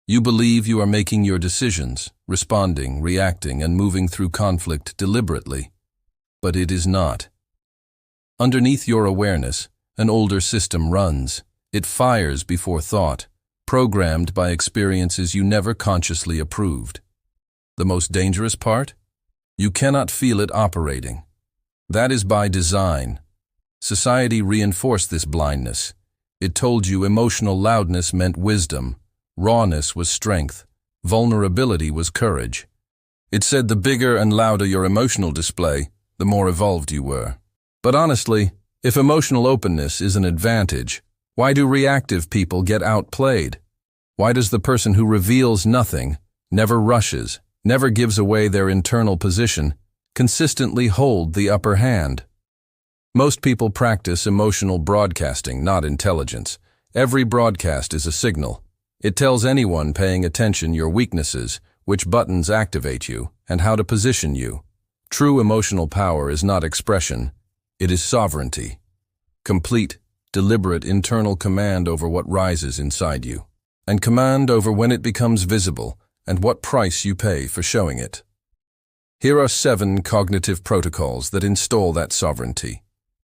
You believe you are making your decisions, responding, reacting, and moving through conflict deliberately. But it is not. Underneath your awareness, an older system runs. It fires before thought, programmed by experiences you never consciously approved. The most dangerous part? You cannot feel it operating. That is by design. Society reinforced this blindness. It told you emotional loudness meant wisdom, rawness was strength, vulnerability was courage. It said the bigger and louder your emotional display, the more evolved you were. But honestly, if emotional openness is an advantage, why do reactive people get outplayed? Why does the person who reveals nothing, never rushes, never gives away their internal position, consistently hold the upper hand? Most people practice emotional broadcasting, not intelligence. Every broadcast is a signal. It tells anyone paying attention your weaknesses, which buttons activate you, and how to position you. True emotional power is not expression, it is sovereignty. Complete, deliberate internal command over what rises inside you, and command over when it becomes visible and what price you pay for showing it. Here are 7 cognitive protocols that install that sovereignty.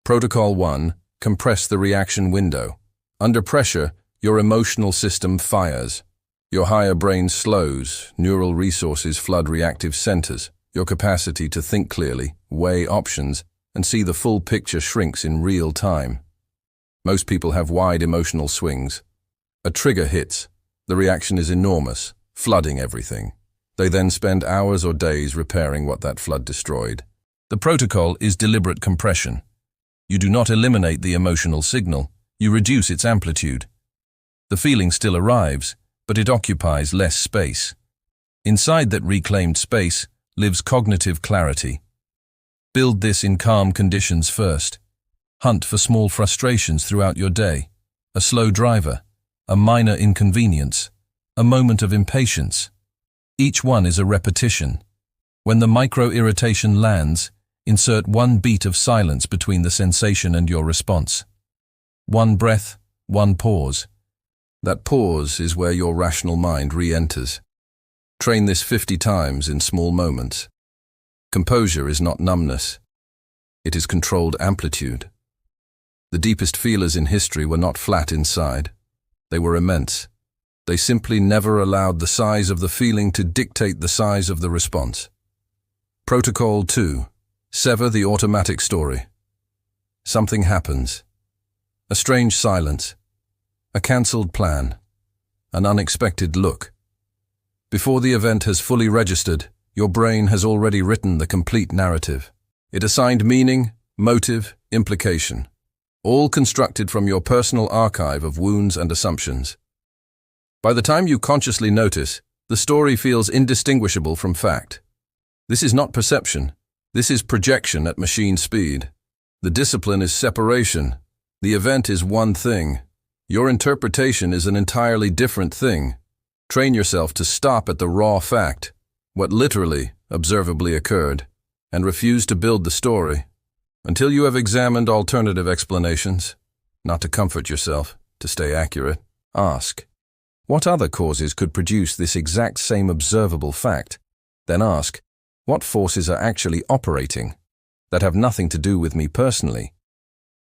Protocol 1. Compress the reaction window. Under pressure, your emotional system fires. Your higher brain slows, neural resources flood reactive centers. Your capacity to think clearly, weigh options, and see the full picture shrinks in real time. Most people have wide emotional swings. A trigger hits. The reaction is enormous, flooding everything. They then spend hours or days repairing what that flood destroyed. The protocol is deliberate compression. You do not eliminate the emotional signal, you reduce its amplitude. The feeling still arrives, but it occupies less space. Inside that reclaimed space lives cognitive clarity. Build this in calm conditions first. Hunt for small frustrations throughout your day. A slow driver, a minor inconvenience, a moment of impatience. Each one is a repetition. When the micro-irritation lands, insert one beat of silence between the sensation and your response. One breath, one pause. That pause is where your rational mind re-enters. Train this 50 times in small moments. Composure is not numbness. It is controlled amplitude. The deepest feelers in history were not flat inside. They were immense. They simply never allowed the size of the feeling to dictate the size of the response. Protocol 2. Sever the automatic story. Something happens. A strange silence. A cancelled plan. An unexpected look. Before the event has fully registered, your brain has already written the complete narrative. It assigned meaning, motive, implication, all constructed from your personal archive of wounds and assumptions. By the time you consciously notice, the story feels indistinguishable from fact. This is not perception. This is projection at machine speed. The discipline is separation. The event is one thing. Your interpretation is an entirely different thing. Train yourself to stop at the raw fact, what literally, observably occurred, and refuse to build the story until you have examined alternative explanations. Not to comfort yourself, to stay accurate. Ask, what other causes could produce this exact same observable fact? Then ask, what forces are actually operating that have nothing to do with me personally?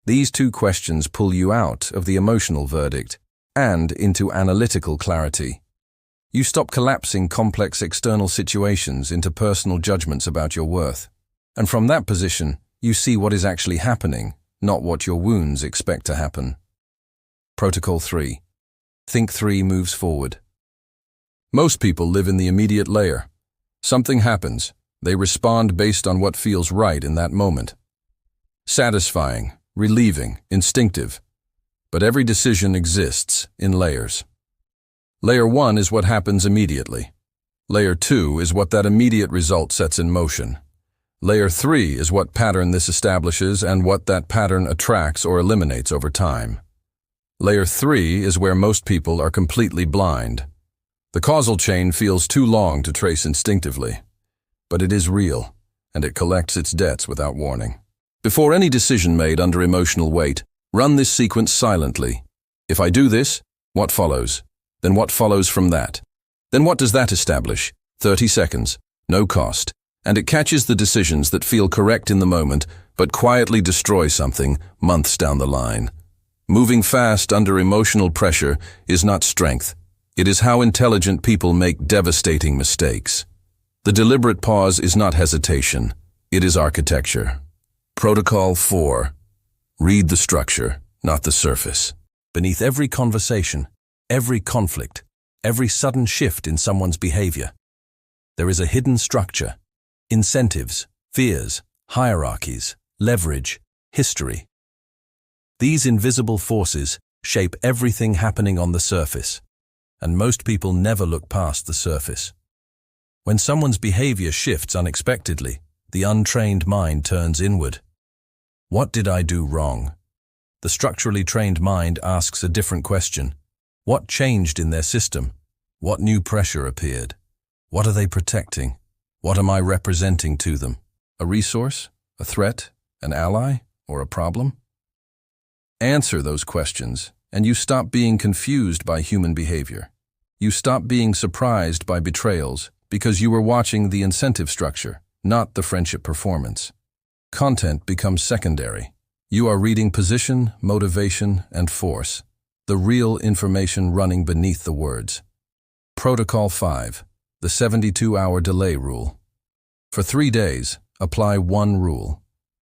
These 2 questions pull you out of the emotional verdict and into analytical clarity. You stop collapsing complex external situations into personal judgments about your worth. And from that position, you see what is actually happening, not what your wounds expect to happen. Protocol 3. Think 3 moves forward. Most people live in the immediate layer. Something happens. They respond based on what feels right in that moment. Satisfying, relieving, instinctive. But every decision exists in layers. Layer 1 is what happens immediately. Layer 2 is what that immediate result sets in motion. Layer 3 is what pattern this establishes and what that pattern attracts or eliminates over time. Layer 3 is where most people are completely blind. The causal chain feels too long to trace instinctively, but it is real, and it collects its debts without warning. Before any decision made under emotional weight, run this sequence silently. If I do this, what follows? Then what follows from that? Then what does that establish? 30 seconds, no cost, and it catches the decisions that feel correct in the moment, but quietly destroy something months down the line. Moving fast under emotional pressure is not strength. It is how intelligent people make devastating mistakes. The deliberate pause is not hesitation. It is architecture. Protocol 4. Read the structure, not the surface. Beneath every conversation, every conflict, every sudden shift in someone's behavior, there is a hidden structure. Incentives, fears, hierarchies, leverage, history. These invisible forces shape everything happening on the surface, and most people never look past the surface. When someone's behavior shifts unexpectedly, the untrained mind turns inward. What did I do wrong? The structurally trained mind asks a different question. What changed in their system? What new pressure appeared? What are they protecting? What am I representing to them? A resource? A threat? An ally? Or a problem? Answer those questions, and you stop being confused by human behavior. You stop being surprised by betrayals because you were watching the incentive structure, not the friendship performance. Content becomes secondary. You are reading position, motivation, and force, the real information running beneath the words. Protocol 5, the 72-hour delay rule. For 3 days, apply one rule.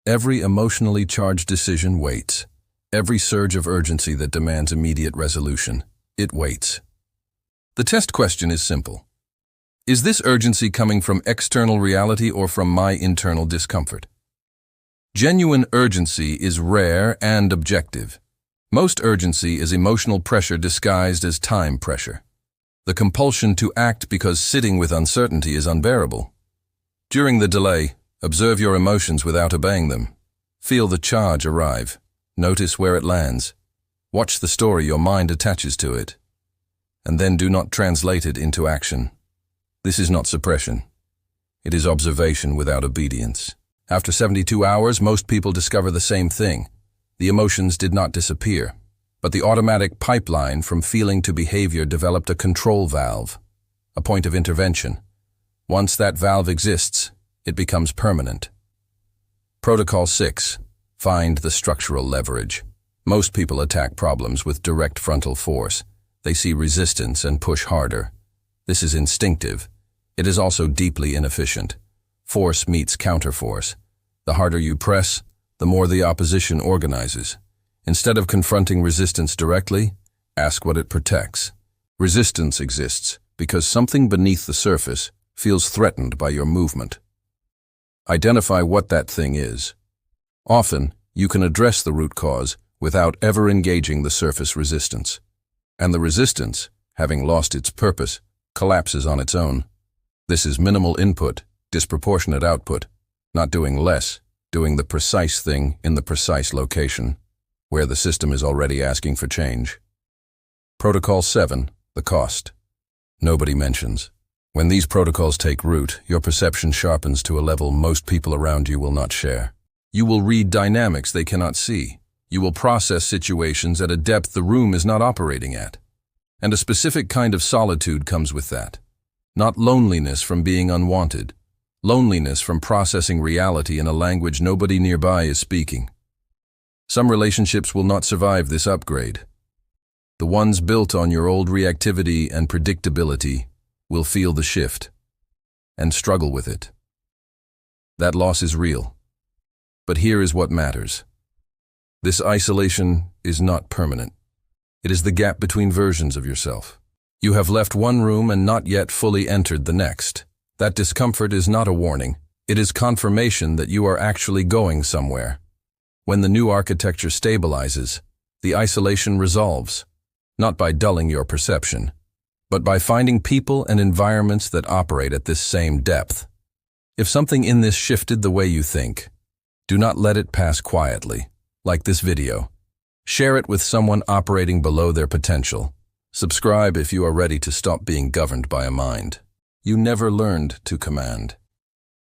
Every emotionally charged decision waits. Every surge of urgency that demands immediate resolution, it waits. The test question is simple. Is this urgency coming from external reality or from my internal discomfort? Genuine urgency is rare and objective. Most urgency is emotional pressure disguised as time pressure. The compulsion to act because sitting with uncertainty is unbearable. During the delay, observe your emotions without obeying them. Feel the charge arrive. Notice where it lands. Watch the story your mind attaches to it. And then do not translate it into action. This is not suppression. It is observation without obedience. After 72 hours, most people discover the same thing. The emotions did not disappear, but the automatic pipeline from feeling to behavior developed a control valve, a point of intervention. Once that valve exists, it becomes permanent. Protocol 6. Find the structural leverage. Most people attack problems with direct frontal force. They see resistance and push harder. This is instinctive. It is also deeply inefficient. Force meets counterforce. The harder you press, the more the opposition organizes. Instead of confronting resistance directly, ask what it protects. Resistance exists because something beneath the surface feels threatened by your movement. Identify what that thing is. Often, you can address the root cause without ever engaging the surface resistance. And the resistance, having lost its purpose, collapses on its own. This is minimal input, disproportionate output, not doing less, doing the precise thing in the precise location, where the system is already asking for change. Protocol 7, the cost. Nobody mentions. When these protocols take root, your perception sharpens to a level most people around you will not share. You will read dynamics they cannot see. You will process situations at a depth the room is not operating at. And a specific kind of solitude comes with that. Not loneliness from being unwanted. Loneliness from processing reality in a language nobody nearby is speaking. Some relationships will not survive this upgrade. The ones built on your old reactivity and predictability will feel the shift and struggle with it. That loss is real. But here is what matters. This isolation is not permanent. It is the gap between versions of yourself. You have left one room and not yet fully entered the next. That discomfort is not a warning. It is confirmation that you are actually going somewhere. When the new architecture stabilizes, the isolation resolves, not by dulling your perception, but by finding people and environments that operate at this same depth. If something in this shifted the way you think, do not let it pass quietly, like this video. Share it with someone operating below their potential. Subscribe if you are ready to stop being governed by a mind you never learned to command.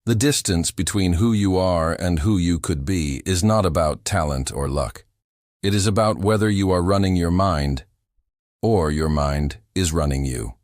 The distance between who you are and who you could be is not about talent or luck. It is about whether you are running your mind or your mind is running you.